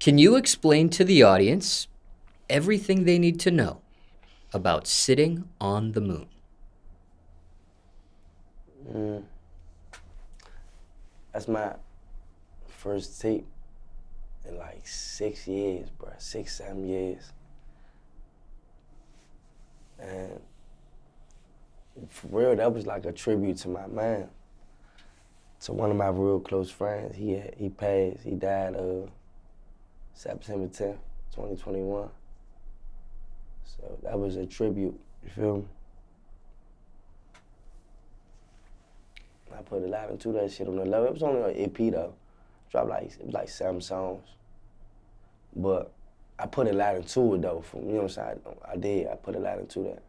Can you explain to the audience everything they need to know about sitting on the moon? That's my first tape in like 6 years, bro. 6, 7 years. And for real, that was like a tribute to my man. To one of my real close friends. He passed, he died September 10th, 2021. So that was a tribute, you feel me? I put a lot into that shit on the level. It was only an EP though. It was like 7 songs. But I put a lot into it though, you know what I'm saying? I put a lot into that.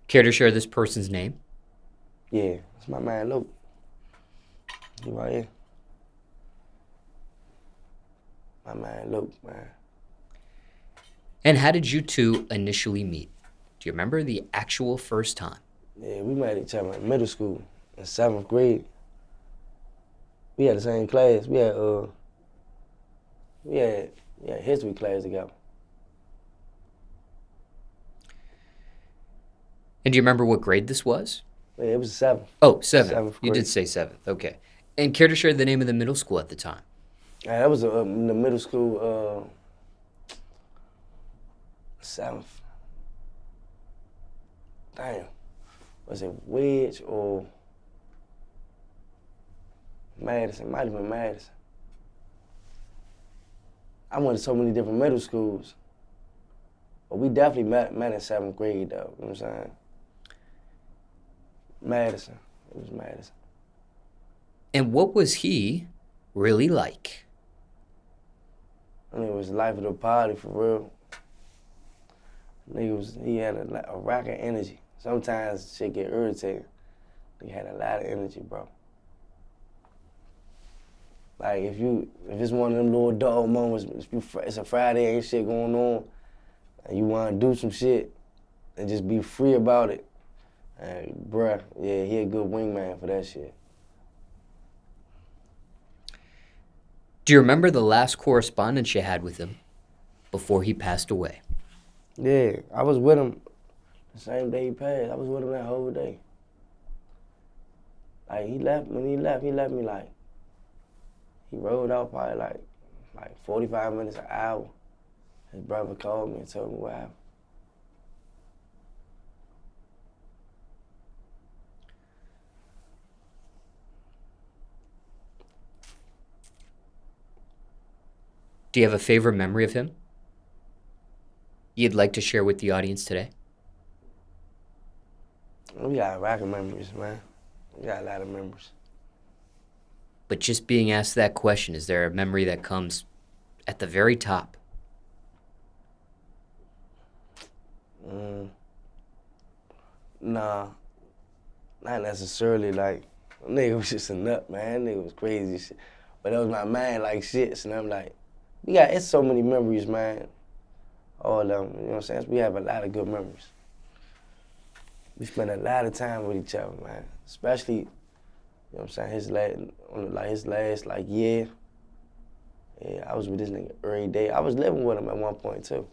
Care to share this person's name? Yeah, it's my man Lokk. He right here. My man Lokk, man. And how did you two initially meet? Do you remember the actual first time? Yeah, we met each other in middle school, in 7th grade. We had the same class. We had history class together. And do you remember what grade this was? Yeah, it was 7th. Oh, 7th. 7th You grade. did say 7th, okay. And care to share the name of the middle school at the time? Yeah, that was in the middle school, 7th. Damn. Was it Wedge or Madison? Might have been Madison. I went to so many different middle schools. But we definitely met in 7th grade, though. You know what I'm saying? Madison. It was Madison. And what was he really like? I mean, it was the life of the party, for real. He had a rack of energy. Sometimes shit get irritating. He had a lot of energy, bro. Like if it's one of them little dog moments, it's a Friday, ain't shit going on, and you wanna do some shit and just be free about it. And bruh, yeah, he a good wingman for that shit. Do you remember the last correspondence you had with him before he passed away? Yeah, I was with him the same day he passed. I was with him that whole day. Like when he left me like, he rode out probably like 45 minutes, an hour. His brother called me and told me what happened. Do you have a favorite memory of him you'd like to share with the audience today? We got a rack of memories, man. We got a lot of memories. But just being asked that question, is there a memory that comes at the very top? Nah, not necessarily. Like, nigga was just a nut, man. Nigga was crazy shit. But that was my man, like shit. So I'm like, it's so many memories, man. All of them, you know what I'm saying? We have a lot of good memories. We spend a lot of time with each other, man. Especially, you know what I'm saying, his last year. Yeah, I was with this nigga every day. I was living with him at one point too.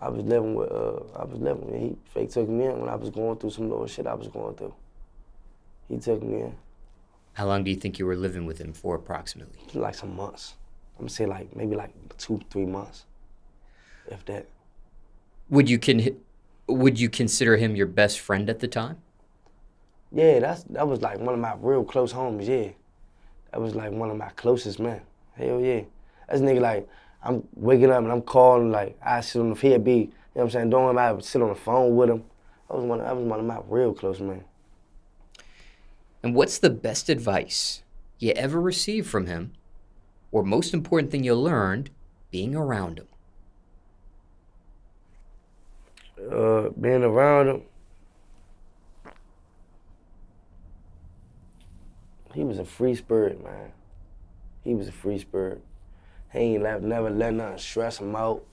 He fake took me in when I was going through some little shit I was going through. He took me in. How long do you think you were living with him for approximately? Like some months. I'm gonna say maybe 2, 3 months, if that. Would you consider him your best friend at the time? Yeah, that was like one of my real close homies, yeah. That was like one of my closest men. Hell yeah. That's a nigga like, I'm waking up and I'm calling, like, I sit on the, he'd be, you know what I'm saying, don't I would sit on the phone with him. That was one of my real close men. And what's the best advice you ever received from him, or most important thing you learned being around him? Being around him, he was a free spirit, man. He was a free spirit. He ain't never let nothing stress him out.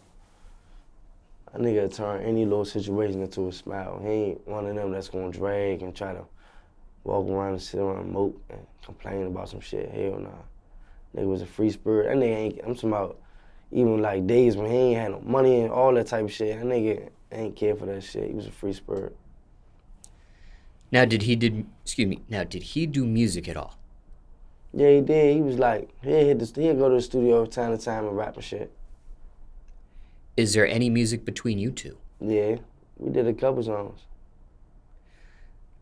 A nigga turn any little situation into a smile. He ain't one of them that's gonna drag and try to walk around and sit around and mope and complain about some shit. Hell nah. Nigga was a free spirit. That nigga ain't, I'm talking about even like days when he ain't had no money and all that type of shit. That nigga ain't care for that shit. He was a free spirit. Now, did he do music at all? Yeah, he did. He was like, he'd go to the studio from time to time and rap and shit. Is there any music between you two? Yeah, we did a couple songs.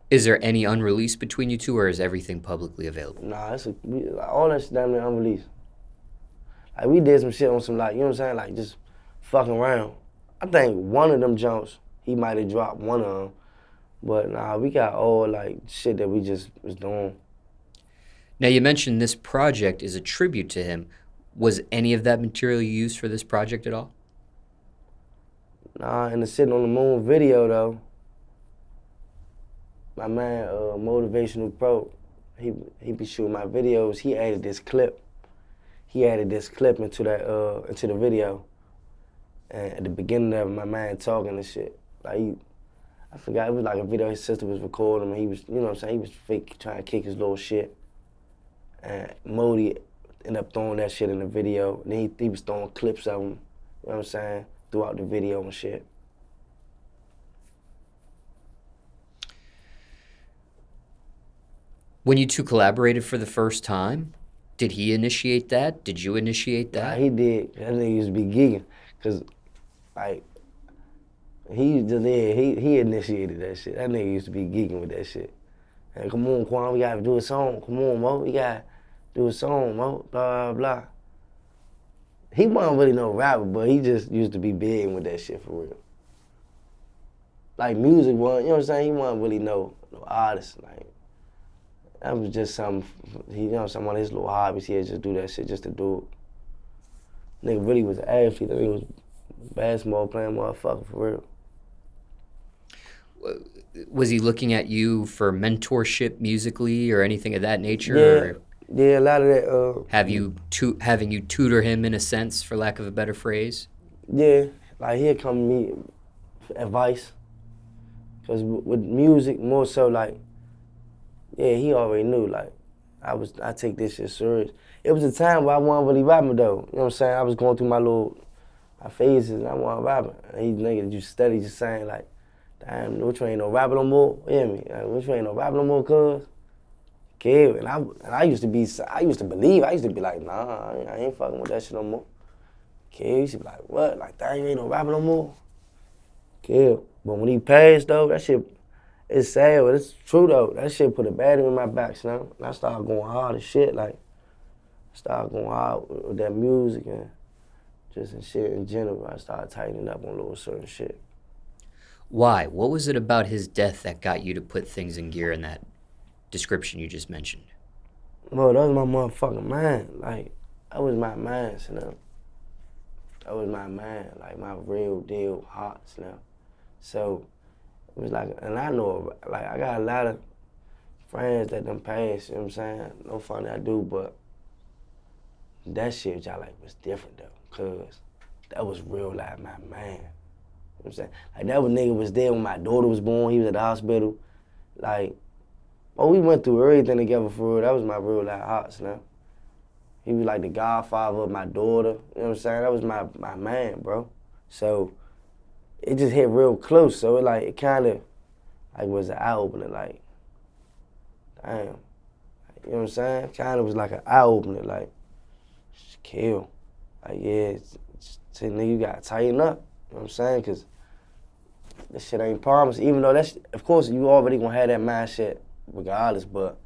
Is there any unreleased between you two, or is everything publicly available? Nah, all that shit damn near unreleased. Like, we did some shit on some, like, you know what I'm saying, like, just fucking around. I think one of them jumps, he might have dropped one of them. But nah, we got all, like, shit that we just was doing. Now, you mentioned this project is a tribute to him. Was any of that material you used for this project at all? Nah, in the Sitting on the Moon video, though, my man, Motivational Pro, he be shooting my videos. He added this clip. He added this clip into the video. And at the beginning of it, my man talking and shit. Like, I forgot, it was like a video his sister was recording, and he was, you know what I'm saying, he was fake trying to kick his little shit. And Modi ended up throwing that shit in the video. And then he was throwing clips of him, you know what I'm saying, throughout the video and shit. When you two collaborated for the first time, did he initiate that? Did you initiate that? Nah, he did. That nigga used to be gigging. Cause, like, he initiated that shit. That nigga used to be geeking with that shit. And come on, Quan, we gotta do a song. Come on, Mo, we gotta do a song, Mo, blah, blah, blah. He wasn't really no rapper, but he just used to be big with that shit for real. Like, music wasn't, you know what I'm saying? He wasn't really no artist. Like, that was just some, you know, some of his little hobbies. He had just do that shit just to do it. Nigga really was an athlete. That nigga was a basketball playing motherfucker for real. Was he looking at you for mentorship musically or anything of that nature? Yeah, a lot of that. Having you tutor him in a sense, for lack of a better phrase? Yeah, like he'd come to me for advice. Cause with music, more so like, yeah, he already knew, like, I take this shit serious. It was a time where I wasn't really rapping though, you know what I'm saying? I was going through my phases and I wasn't rapping. And he nigga just steady just saying like, damn, which one ain't no rapper no more? You hear me? Like, which one ain't no rapper no more, cuz? Kid, and I used to be like, nah, I ain't fucking with that shit no more. Kid, he used to be like, what? Like, damn, you ain't no rapper no more? Kid, but when he passed though, that shit, it's sad, but it's true though. That shit put a battery in my back, son. And I started going hard as shit, like, started going hard with that music and just in shit in general. I started tightening up on little certain shit. Why? What was it about his death that got you to put things in gear in that description you just mentioned? Bro, that was my motherfucking man. Like, that was my man, you know. That was my man, like my real deal heart, you know. So, it was like, and I know, like, I got a lot of friends that done passed, you know what I'm saying? No funny I do, but that shit, y'all, like, was different, though, because that was real, like, my man. You know what I'm saying? Like, that was nigga was there when my daughter was born. He was at the hospital. Like, we went through everything together for real. That was my real, like, hearts, you know? He was like the godfather of my daughter. You know what I'm saying? That was my man, bro. So, it just hit real close. So it kind of like was an eye opener. Like, damn, you know what I'm saying? Kind of was like an eye opener. Like, just kill. Like, yeah, say nigga, you gotta tighten up. You know what I'm saying? Cause this shit ain't promised. Even though of course, you already gonna have that mindset regardless. But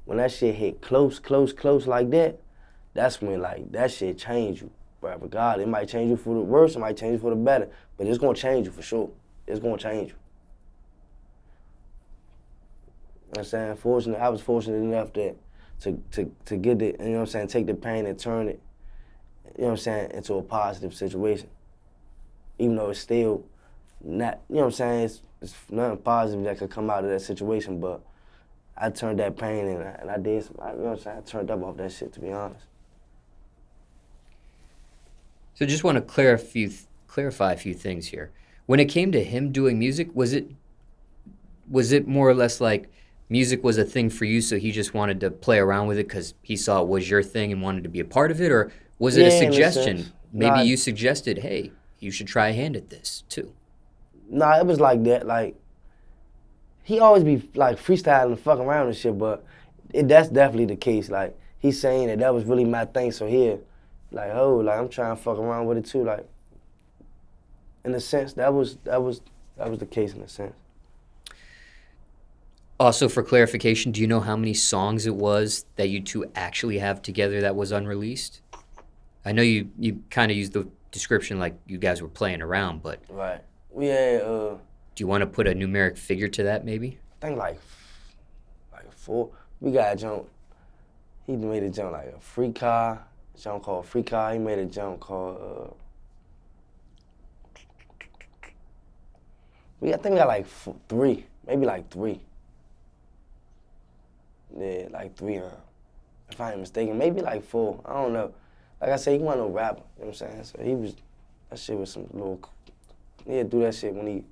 when that shit hit close like that, that's when like that shit change you. But regardless, it might change you for the worse, it might change you for the better, but it's gonna change you for sure. It's gonna change you. You know what I'm saying? I was fortunate enough that to get it, you know what I'm saying, take the pain and turn it, you know what I'm saying, into a positive situation. Even though it's still not, you know what I'm saying, it's nothing positive that could come out of that situation, but I turned that pain and I did some, you know what I'm saying, I turned up off that shit, to be honest. So just want to clarify a few things here. When it came to him doing music, was it more or less like Music was a thing for you, so he just wanted to play around with it because he saw it was your thing and wanted to be a part of it? Or was it a Yeah, in a sense. suggestion? Maybe Nah, you suggested, hey, you should try a hand at this too. nah, it was like that. Like he always be like freestyling and fucking around and shit, but that's definitely the case. Like he's saying that was really my thing. So here, like like I'm trying to fuck around with it too. Like in a sense, that was the case in a sense. Also, for clarification, do you know how many songs it was that you two actually have together that was unreleased? I know you kind of used the description like you guys were playing around, but Right. We had do you want to put a numeric figure to that maybe? I think like 4. We got a jump. He made a jump like a free car, a jump called free car. He made a jump called I think we got like 3, maybe like 3. Yeah, like 3, if I ain't mistaken, maybe like 4. I don't know. Like I said, he wasn't no rapper, you know what I'm saying? So that shit was some little, he'd do that shit when he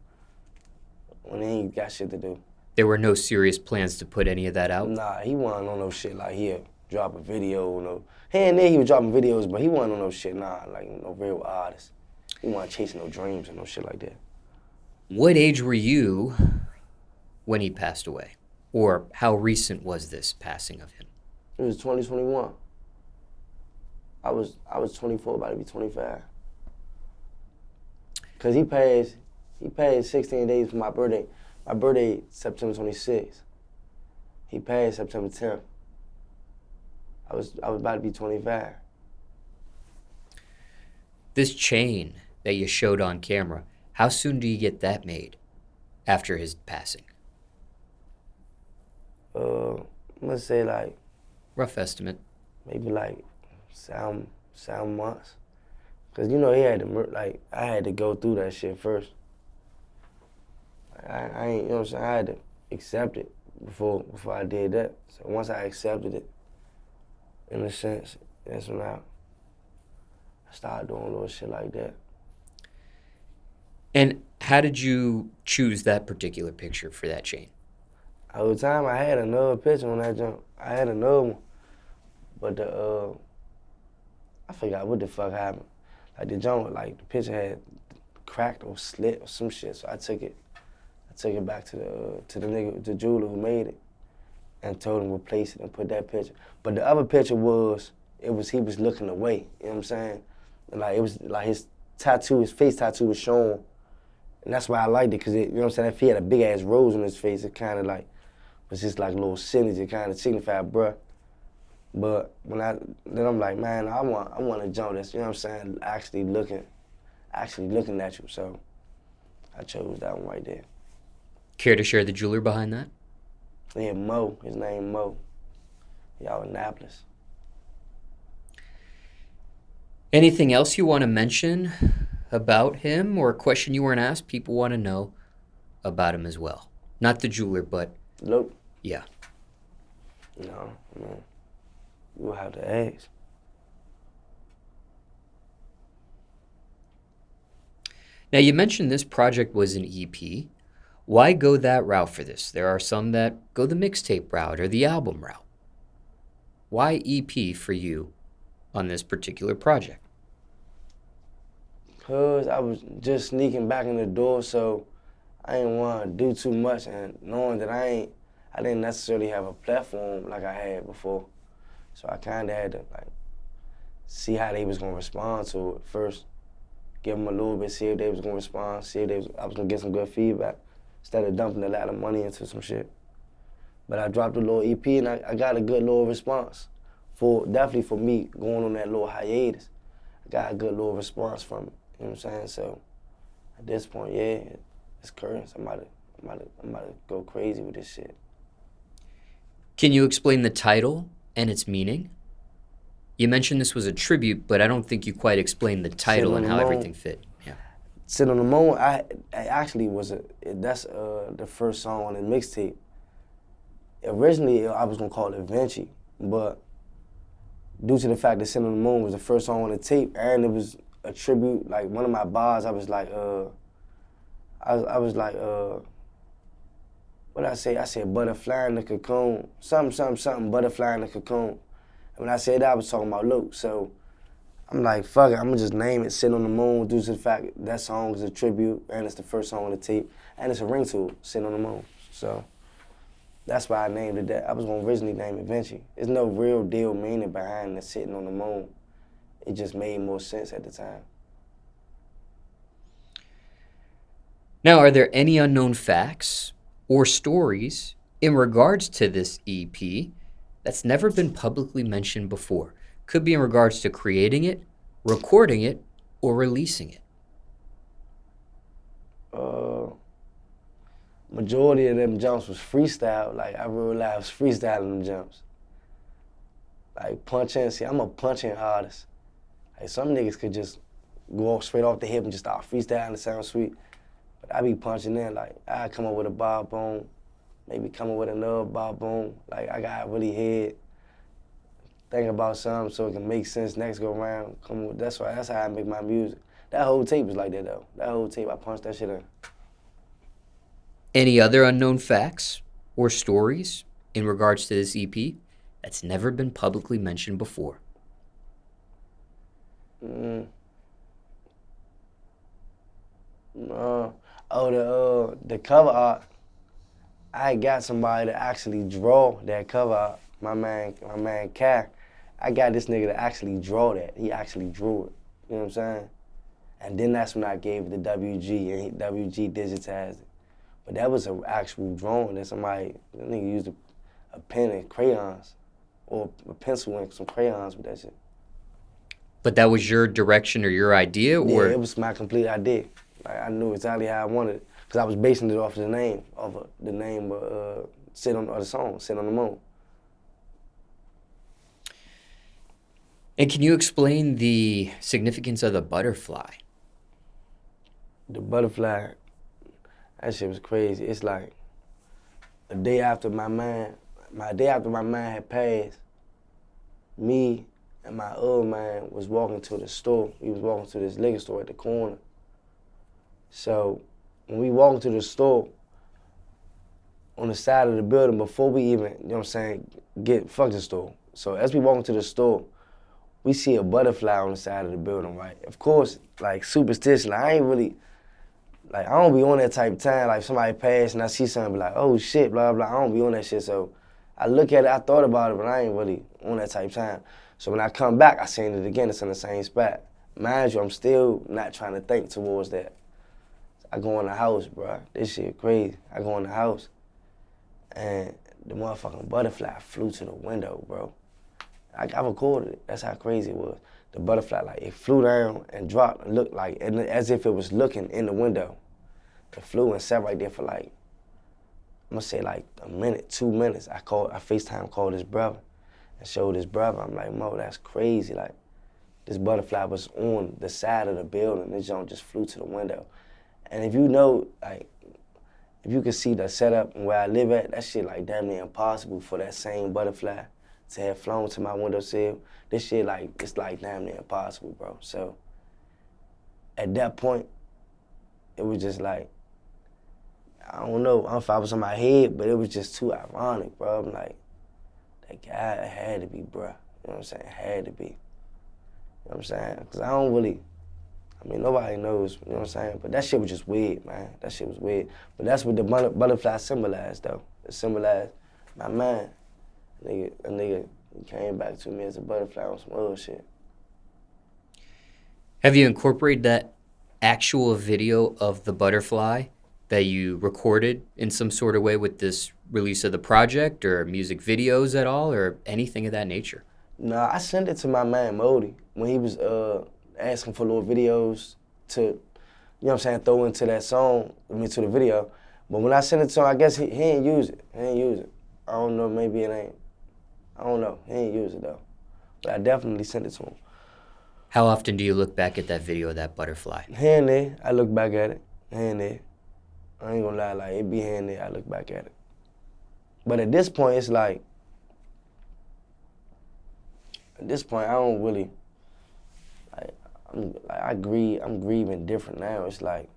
ain't got shit to do. There were no serious plans to put any of that out? Nah, he wasn't on no shit like he'll drop a video, no. Here and there he was dropping videos, but he wasn't on no shit, nah, like no real artist. He wasn't chasing no dreams and no shit like that. What age were you when he passed away? Or how recent was this passing of him? It was 2021. I was 24, about to be 25. Cause he passed 16 days from my birthday. My birthday, September 26th. He passed September 10th. I was about to be 25. This chain that you showed on camera, how soon do you get that made after his passing? I'm gonna say like Rough estimate. maybe like 7 months. Cause you know he had to I had to go through that shit first. I ain't, you know what I'm saying? I had to accept it before I did that. So once I accepted it, in a sense, that's when I started doing little shit like that. And how did you choose that particular picture for that chain? All the time I had another picture on that jump. I had another one, but I forgot what the fuck happened. Like the jump, like the picture had cracked or slit or some shit. So I took it back to the nigga, the jeweler who made it, and told him to replace it and put that picture. But the other picture he was looking away. You know what I'm saying? And like it was like his face tattoo was showing, and that's why I liked it, cause you know what I'm saying? If he had a big ass rose on his face, it kind of like was just like a little signature, kind of signified, bruh. But then I'm like, man, I want to jump this. You know what I'm saying? Actually looking at you. So I chose that one right there. Care to share the jeweler behind that? Yeah, Mo. His name Mo. He out in Annapolis. Anything else you want to mention about him, or a question you weren't asked? People want to know about him as well. Not the jeweler, but Lokk? yeah. No, man. You'll have to ask. Now, you mentioned this project was an EP. Why go that route for this? There are some that go the mixtape route or the album route. Why EP for you on this particular project? Cause I was just sneaking back in the door, so I didn't want to do too much, and knowing that I didn't necessarily have a platform like I had before. So I kind of had to like see how they was gonna respond to it first. Give them a little bit, see if they was gonna respond, see if I was gonna get some good feedback, instead of dumping a lot of money into some shit. But I dropped a little EP and I got a good little response. Definitely for me, going on that little hiatus, I got a good little response from it. You know what I'm saying? So at this point, yeah, it's current. I'm about to go crazy with this shit. Can you explain the title and its meaning? You mentioned this was a tribute, but I don't think you quite explained the title and how everything fit. Yeah. Sit on the Moon, I actually that's the first song on the mixtape. Originally, I was gonna call it Givenchy, but due to the fact that Sit on the Moon was the first song on the tape, and it was a tribute, like one of my bars, I was like, what I say? I said butterfly in the cocoon. Something, butterfly in the cocoon. And when I said that, I was talking about Lokk. So I'm like, fuck it, I'm gonna just name it Sit on the Moon due to the fact that song is a tribute and it's the first song on the tape and it's a ring to it, Sit on the Moon. So that's why I named it that. I was gonna originally name it Givenchy. There's no real deal meaning behind the sitting on the moon. It just made more sense at the time. Now, are there any unknown facts or stories in regards to this EP that's never been publicly mentioned before? Could be in regards to creating it, recording it, or releasing it. Majority of them jumps was freestyle. Like, I realized freestyling them jumps. Like, punching. See, I'm a punching artist. Like, some niggas could just go straight off the hip and just start freestyling and sound sweet. But I be punching in. Like, I come up with a bar boom, maybe come up with another bar boom. Like, I got really head. Think about something so it can make sense next go around. That's how I make my music. That whole tape was like that, though. That whole tape, I punched that shit in. Any other unknown facts or stories in regards to this EP that's never been publicly mentioned before? The cover art. I got somebody to actually draw that cover art. My man Kai. I got this nigga to actually draw that. He actually drew it. You know what I'm saying? And then that's when I gave it to WG, and WG digitized it. But that was an actual drawing that somebody, that nigga used a pen and crayons, or a pencil and some crayons with that shit. But that was your direction or your idea, or? Yeah, it was my complete idea. Like, I knew exactly how I wanted it, because I was basing it off the name of the song, Sit on the Moon. And can you explain the significance of the butterfly? The butterfly, that shit was crazy. It's like a day after my man had passed, me and my other man was walking to the store. We was walking to this liquor store at the corner. So when we walked to the store, on the side of the building, before we even, you know what I'm saying, fuck the store. So as we walk into the store, we see a butterfly on the side of the building, right? Of course, like, superstition, like, I ain't really, like, I don't be on that type of time. Like, somebody pass and I see something, be like, oh shit, blah, blah. I don't be on that shit. So I look at it, I thought about it, but I ain't really on that type of time. So when I come back, I seen it again, it's in the same spot. Mind you, I'm still not trying to think towards that. I go in the house, bro. This shit crazy. I go in the house, and the motherfucking butterfly flew to the window, bro. I recorded it. That's how crazy it was. The butterfly, like, it flew down and dropped and looked like, as if it was looking in the window. It flew and sat right there for, like, I'm gonna say, like, a minute, 2 minutes. I FaceTime called his brother and showed his brother. I'm like, Mo, that's crazy. Like, this butterfly was on the side of the building. This joint just flew to the window. And if you know, like, if you could see the setup and where I live at, that shit, like, damn near impossible for that same butterfly to have flown to my windowsill. This shit, like, it's like damn near impossible, bro. So at that point, it was just like, I don't know if I was in my head, but it was just too ironic, bro. I'm like, that guy had to be, bro. You know what I'm saying? Had to be. You know what I'm saying? Because I don't really, I mean, nobody knows, you know what I'm saying? But that shit was just weird, man. That shit was weird. But that's what the butterfly symbolized, though. It symbolized my mind. A nigga came back to me as a butterfly on some other shit. Have you incorporated that actual video of the butterfly that you recorded in some sort of way with this release of the project, or music videos at all, or anything of that nature? Nah, I sent it to my man Modi when he was asking for little videos to, you know what I'm saying, throw into that song, to the video. But when I sent it to him, I guess he ain't use it. He ain't use it. I don't know, maybe it ain't. I don't know. He ain't use it, though. But I definitely sent it to him. How often do you look back at that video of that butterfly? Here and there, I look back at it. Here and there. I ain't gonna lie, like, it be here and there, I look back at it. But at this point, it's like, I don't really, I'm grieving different now. It's like,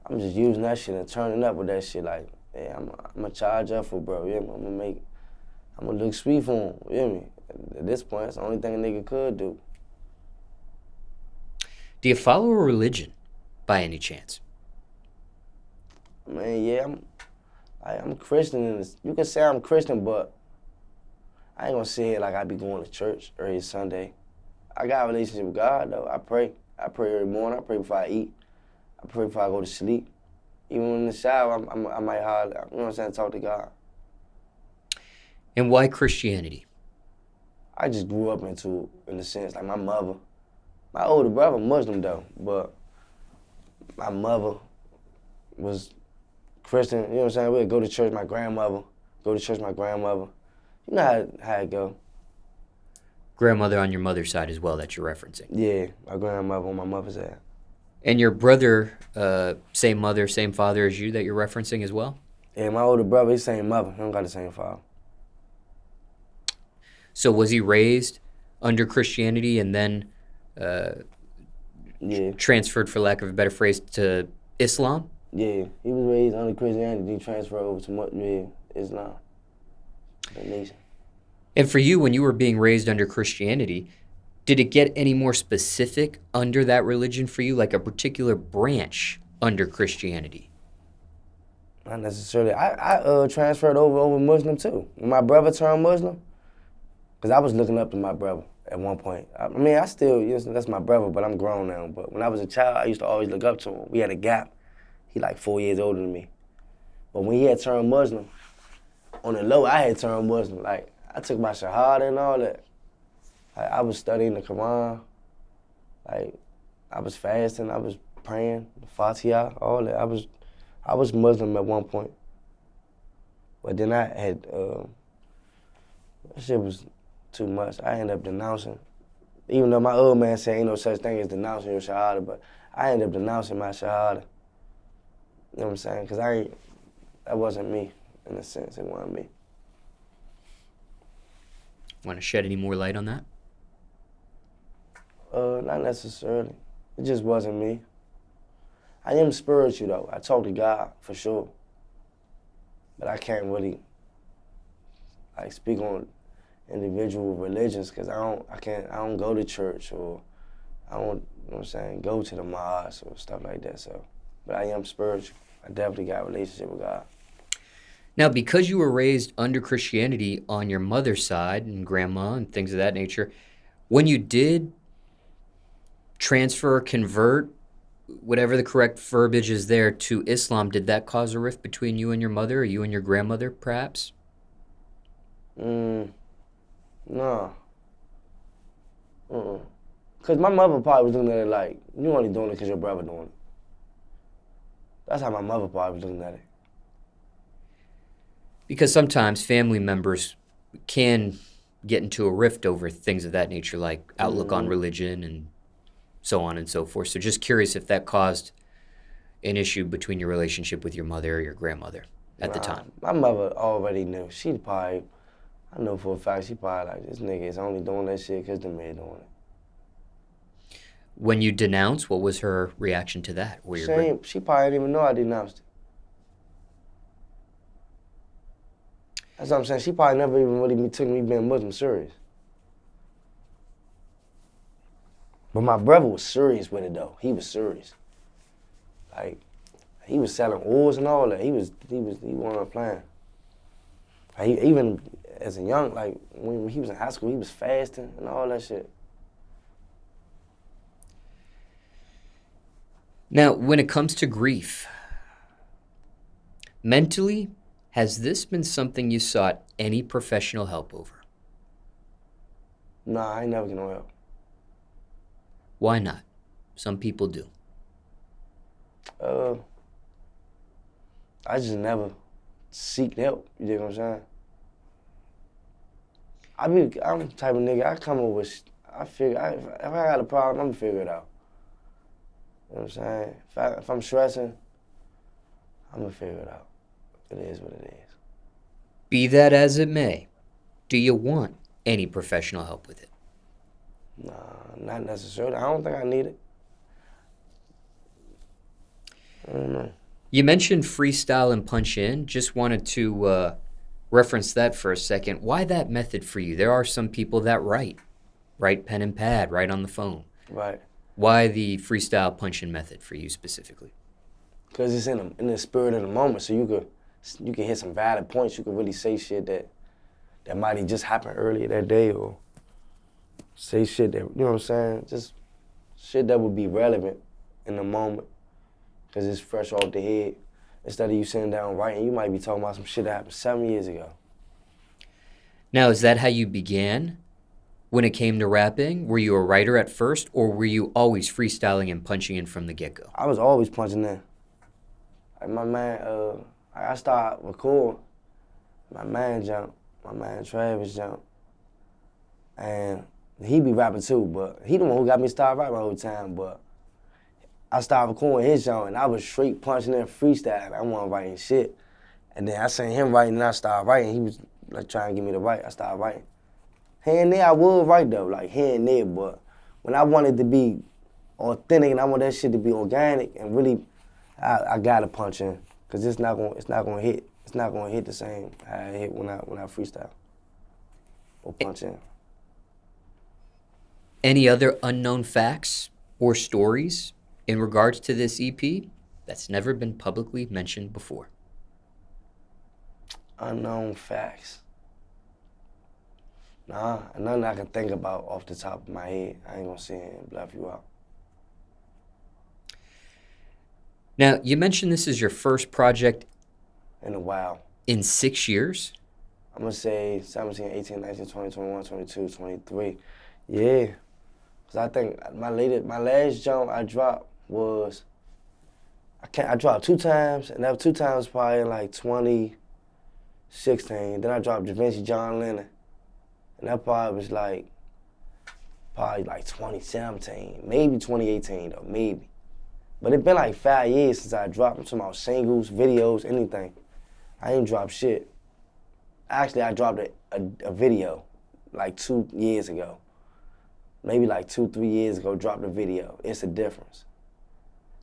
I'm just using that shit and turning up with that shit. Like, Yeah, I'm going to charge up for bro, yeah, I'm going to look sweet for him, you hear me? At this point, it's the only thing a nigga could do. Do you follow a religion by any chance? Man, yeah, I'm Christian in this. You can say I'm Christian, but I ain't gonna say it like I be going to church every Sunday. I got a relationship with God though. I pray. I pray every morning. I pray before I eat. I pray before I go to sleep. Even when in the shower, I might holler, you know what I'm saying, talk to God. And why Christianity? I just grew up into it, in a sense, like my mother. My older brother Muslim though, but my mother was Christian, you know what I'm saying? We'd go to church, my grandmother. You know how it go. Grandmother on your mother's side as well that you're referencing. Yeah, my grandmother on my mother's side. And your brother, same mother, same father as you that you're referencing as well? Yeah, my older brother, he's same mother. He don't got the same father. So was he raised under Christianity and then Yeah. transferred, for lack of a better phrase, to Islam? Yeah, he was raised under Christianity, he transferred over to Islam, the nation. And for you, when you were being raised under Christianity, did it get any more specific under that religion for you, like a particular branch under Christianity? Not necessarily. I transferred over Muslim too. When my brother turned Muslim, because I was looking up to my brother at one point. I mean, I still, you know, that's my brother, but I'm grown now. But when I was a child, I used to always look up to him. We had a gap. He like 4 years older than me. But when he had turned Muslim, on the low, I had turned Muslim. Like, I took my Shahada and all that. Like, I was studying the Quran. Like, I was fasting, I was praying, the Fatiha, all that. I was Muslim at one point. But then I had, that shit was too much. I ended up denouncing. Even though my old man said ain't no such thing as denouncing your Shahada, but I ended up denouncing my Shahada. You know what I'm saying? Because that wasn't me, in a sense. It wasn't me. Want to shed any more light on that? Not necessarily. It just wasn't me. I am spiritual, though. I talk to God, for sure. But I can't really, like, speak on individual religions because I don't go to church or I don't, you know what I'm saying, go to the mosque or stuff like that. So, but I am spiritual. I definitely got a relationship with God. Now, because you were raised under Christianity on your mother's side and grandma and things of that nature, when you did transfer, convert, whatever the correct verbiage is there, to Islam, did that cause a rift between you and your mother or you and your grandmother, perhaps? No. Because my mother probably was looking at it like, you only doing it because your brother doing it. That's how my mother probably was looking at it. Because sometimes family members can get into a rift over things of that nature, like outlook on religion and so on and so forth. So just curious if that caused an issue between your relationship with your mother or your grandmother at the time. My mother already knew. She probably, I know for a fact, she probably like, this nigga is only doing that shit because the man doing it. When you denounced, what was her reaction to that? She probably didn't even know I denounced it. That's what I'm saying. She probably never even really took me being Muslim serious. But my brother was serious with it though. He was serious. Like, he was selling oils and all that. He wasn't playing. Like, even as a young, like when he was in high school, he was fasting and all that shit. Now, when it comes to grief, mentally, has this been something you sought any professional help over? Nah, I ain't never get no help. Why not? Some people do. I just never seek help. You dig what I'm saying? I'm the type of nigga, I come up with, if I got a problem, I'm gonna figure it out. You know what I'm saying? If I'm stressing, I'm gonna figure it out. It is what it is. Be that as it may, do you want any professional help with it? Nah, not necessarily. I don't think I need it. I don't know. You mentioned freestyle and punch in. Just wanted to reference that for a second. Why that method for you? There are some people that write pen and pad, write on the phone. Right. Why the freestyle punch in method for you specifically? Because it's in the spirit of the moment, so you can hit some valid points. You can really say shit that might have just happened earlier that day, or say shit that, you know what I'm saying? Just shit that would be relevant in the moment, because it's fresh off the head. Instead of you sitting down writing, you might be talking about some shit that happened 7 years ago. Now, is that how you began when it came to rapping? Were you a writer at first, or were you always freestyling and punching in from the get-go? I was always punching in. Like my man, I started recording, my man Travis jumped, and he be rapping too, but he the one who got me started rapping the whole time, but I started recording his jump, and I was straight punching in freestyle. I wasn't writing shit. And then I seen him writing, and I started writing. He was like trying to get me to write. I started writing. Here and there, I would write though, like here and there, but when I wanted to be authentic and I want that shit to be organic and really, I gotta punch in, cause it's not gonna hit the same how it hit when I freestyle or punch in. Any other unknown facts or stories in regards to this EP that's never been publicly mentioned before? Unknown facts. Nah, nothing I can think about off the top of my head. I ain't gonna sit here and bluff you out. Now, you mentioned this is your first project In a while. in 6 years. I'm gonna say 17, 18, 19, 20, 21, 22, 23. Yeah. Cause I think my last jump I dropped was, I dropped 2 times, and that 2 times probably in like 2016. Then I dropped Givenchy John Lennon. And that probably was probably like 2017, maybe 2018 though, maybe. But it been like 5 years since I dropped. I'm talking about singles, videos, anything. I ain't dropped shit. Actually, I dropped a video like 2 years ago. Maybe like 2, 3 years ago, dropped a video. It's a difference.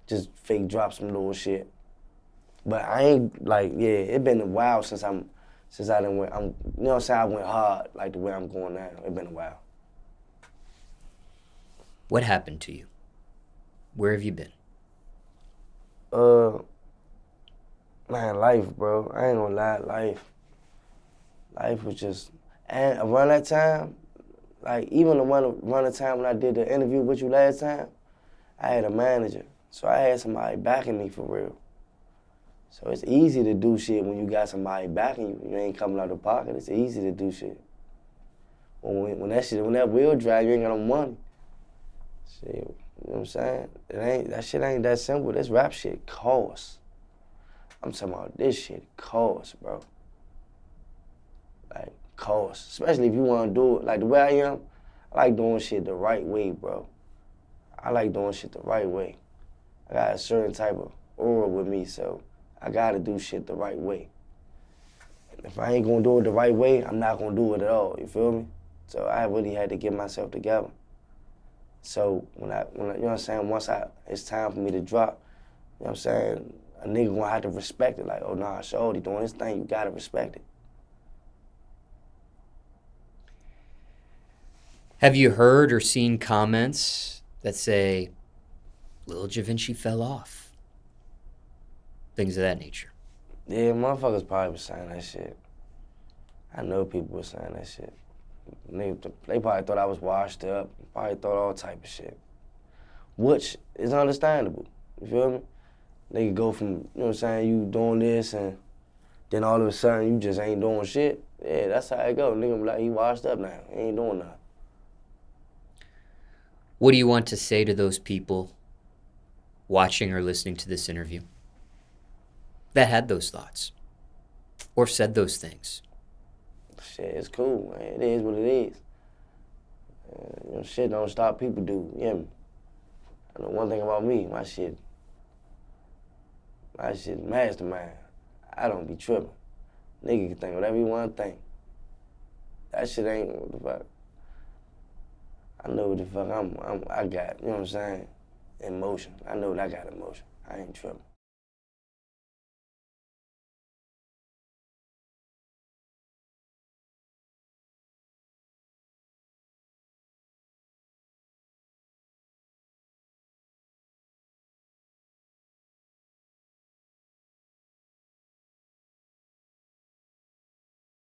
Just fake drop some little shit. But I ain't it been a while since I done went, you know what I'm saying, I went hard like the way I'm going now. It been a while. What happened to you? Where have you been? Man, life, bro. I ain't gonna lie, life was just, and around that time, like even around the time when I did the interview with you last time, I had a manager. So I had somebody backing me for real. So it's easy to do shit when you got somebody backing you. You ain't coming out of pocket. It's easy to do shit. When that wheel drive, you ain't got no money. Shit, you know what I'm saying? That shit ain't that simple. This rap shit costs. I'm talking about this shit costs, bro. Like, costs. Especially if you wanna do it like the way I am. I like doing shit the right way, bro. I like doing shit the right way. I got a certain type of aura with me, so I gotta do shit the right way. And if I ain't gonna do it the right way, I'm not gonna do it at all, you feel me? So I really had to get myself together. So when you know what I'm saying, it's time for me to drop, you know what I'm saying, a nigga gonna have to respect it. Like, oh nah, shorty doing this thing, you gotta respect it. Have you heard or seen comments that say, Lil Givenchy fell off? Things of that nature. Yeah, motherfuckers probably was saying that shit. I know people were saying that shit. They probably thought I was washed up, probably thought all type of shit. Which is understandable, you feel me? They could go from, you know what I'm saying, you doing this and then all of a sudden you just ain't doing shit. Yeah, that's how it go. Nigga be like, he washed up now, he ain't doing nothing. What do you want to say to those people watching or listening to this interview that had those thoughts or said those things? Shit, it's cool, man. It is what it is. You know, shit don't stop people do, you hear me? I know one thing about me, my shit mastermind. I don't be tripping. Nigga can think whatever you want to think. That shit ain't what the fuck. I know what the fuck I got, you know what I'm saying? Emotion. I know what I got emotion. I ain't tripping.